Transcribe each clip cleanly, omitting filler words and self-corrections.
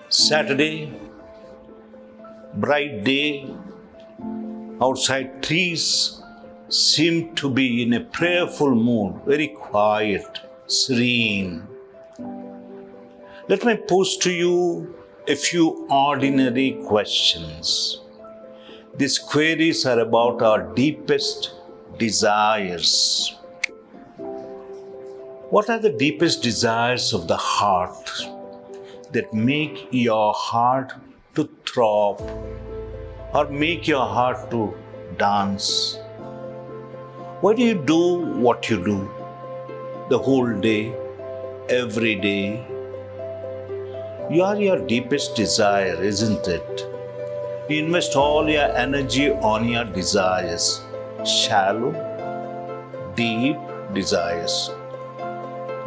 Saturday, bright day, outside trees seem to be in a prayerful mood, very quiet, serene. Let me pose to you a few ordinary questions. These queries are about our deepest desires. What are the deepest desires of the heart that make your heart to throb or make your heart to dance? Why do you do what you do the whole day, every day? You are your deepest desire, isn't it? You invest all your energy on your desires, shallow, deep desires.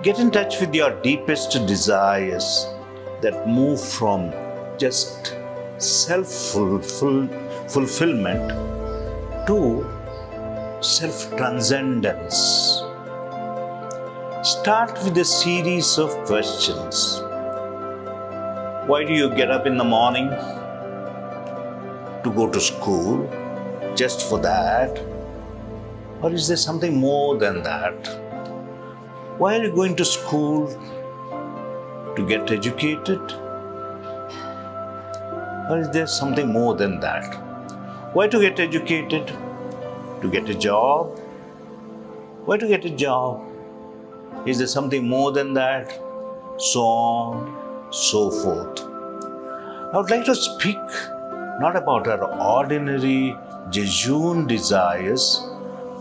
Get in touch with your deepest desires that move from just self-fulfillment to self-transcendence. Start with a series of questions. Why do you get up in the morning? To go to school? Just for that? Or is there something more than that? Why are you going to school? To get educated? Or is there something more than that? Why to get educated? To get a job? Why to get a job? Is there something more than that? So on, so forth. I would like to speak not about our ordinary jejune desires,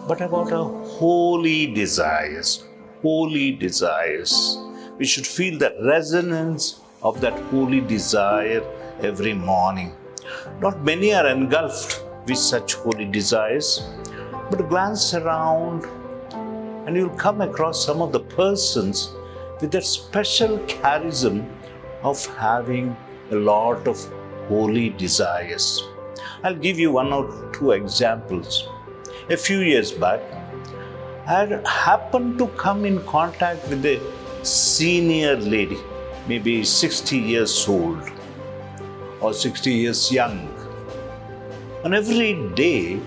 but about our holy desires. Holy desires. We should feel the resonance of that holy desire every morning. Not many are engulfed with such holy desires, but glance around and you'll come across some of the persons with that special charism of having a lot of holy desires. I'll give you one or two examples. A few years back, I had happened to come in contact with a senior lady, maybe 60 years old or 60 years young. And every day,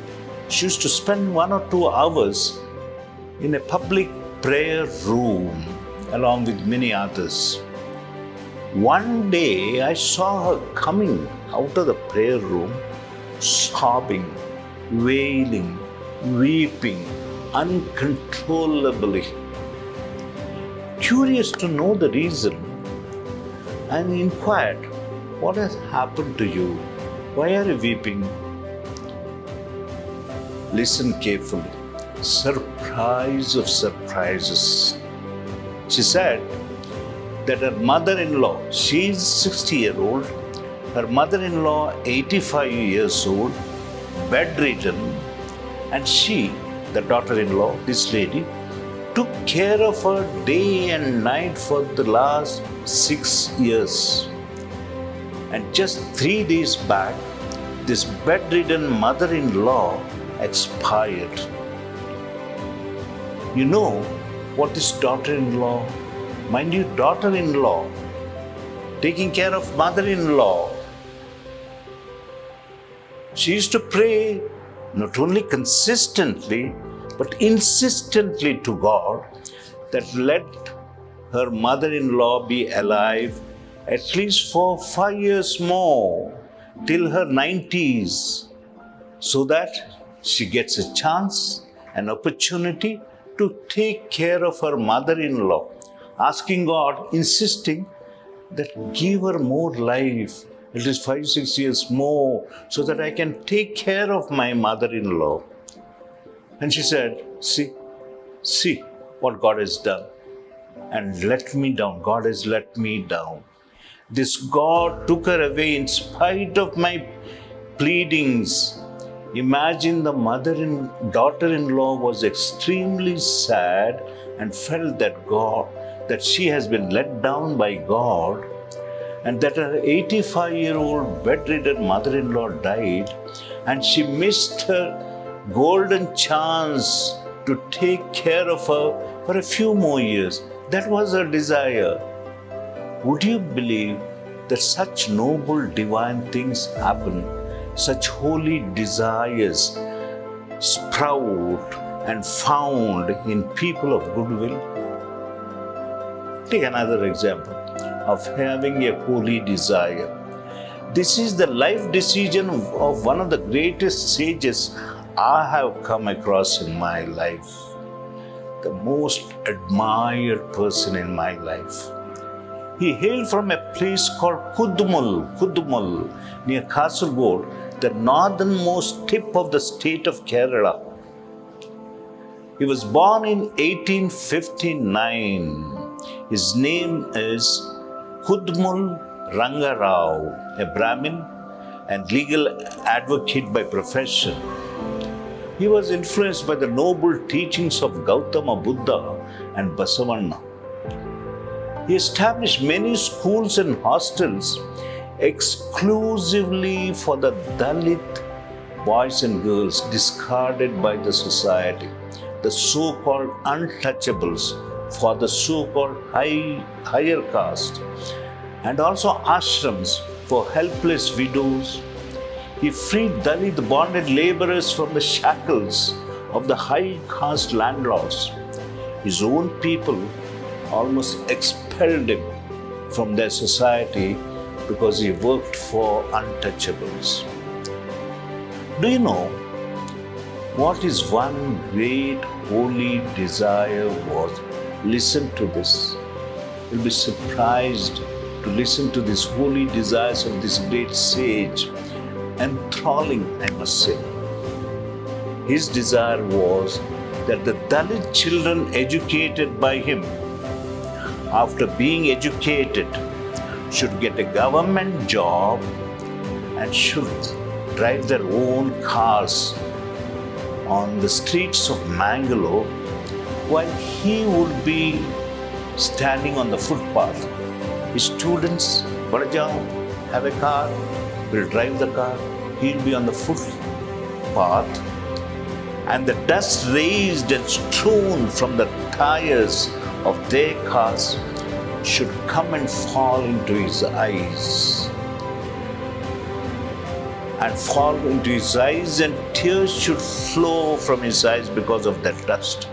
she used to spend 1 or 2 hours in a public prayer room along with many others. One day, I saw her coming out of the prayer room, sobbing, wailing, weeping uncontrollably. Curious to know the reason, I inquired, "What has happened to you? Why are you weeping?" Listen carefully. Surprise of surprises. She said that her mother-in-law, she is 60-year-old, her mother-in-law 85 years old, bedridden, and she, the daughter-in-law, this lady, took care of her day and night for the last 6 years. And just 3 days back, this bedridden mother-in-law expired. You know what this daughter-in-law, mind you, daughter-in-law, taking care of mother-in-law. She used to pray not only consistently, but insistently to God that let her mother-in-law be alive at least for 5 years more, till her 90s, so that she gets a chance, an opportunity to take care of her mother-in-law, asking God, insisting that give her more life, at least 5-6 years more, so that I can take care of my mother-in-law. And she said, see what God has done and let me down. God has let me down. This God took her away in spite of my pleadings, Imagine the daughter-in-law was extremely sad and felt that she has been let down by God, and that her 85-year-old bedridden mother-in-law died, and she missed her golden chance to take care of her for a few more years. That was her desire. Would you believe that such noble divine things happen? Such holy desires sprout and found in people of goodwill? Take another example of having a holy desire. This is the life decision of one of the greatest sages I have come across in my life, the most admired person in my life. He hailed from a place called Kudumul, near Kasaragod, the northernmost tip of the state of Kerala. He was born in 1859. His name is Kudumul Rangarao, a Brahmin and legal advocate by profession. He was influenced by the noble teachings of Gautama Buddha and Basavanna. He established many schools and hostels exclusively for the Dalit boys and girls discarded by the society, the so-called untouchables for the so-called higher caste, and also ashrams for helpless widows. He freed Dalit bonded laborers from the shackles of the high caste landlords. His own people almost expelled him from their society because he worked for untouchables. Do you know what his one great holy desire was? Listen to this. You'll be surprised to listen to these holy desires of this great sage. Enthralling, I must say. His desire was that the Dalit children educated by him, after being educated, should get a government job and should drive their own cars on the streets of Mangalore, while he would be standing on the footpath. His students, Badajao, have a car, will drive the car, he'll be on the footpath, and the dust raised and strewn from the tires of their cars should come and fall into his eyes. And tears should flow from his eyes because of that dust.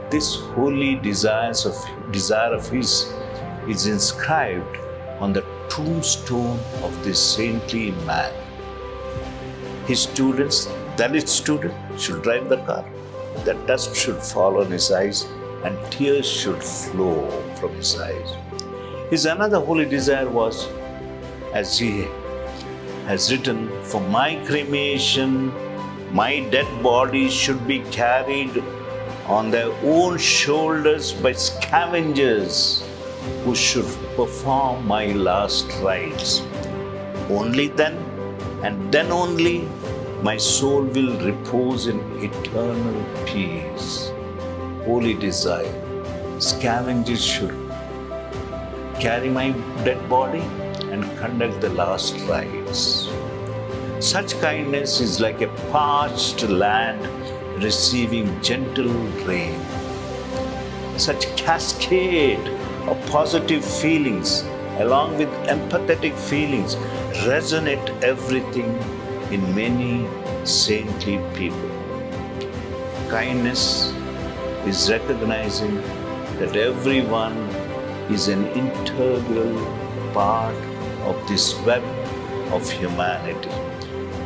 This holy desire of his is inscribed on the tombstone of this saintly man. His students, Dalit student, should drive the car. The dust should fall on his eyes and tears should flow from his eyes. His another holy desire was, as he has written, for my cremation, my dead body should be carried on their own shoulders by scavengers who should perform my last rites. Only then, and then only, my soul will repose in eternal peace. Holy desire. Scavengers should carry my dead body and conduct the last rites. Such kindness is like a parched land receiving gentle rain. Such cascade of positive feelings along with empathetic feelings resonate everything in many saintly people. Kindness is recognizing that everyone is an integral part of this web of humanity.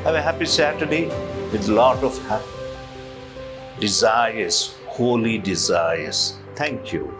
Have a happy Saturday with a lot of desires, holy desires. Thank you.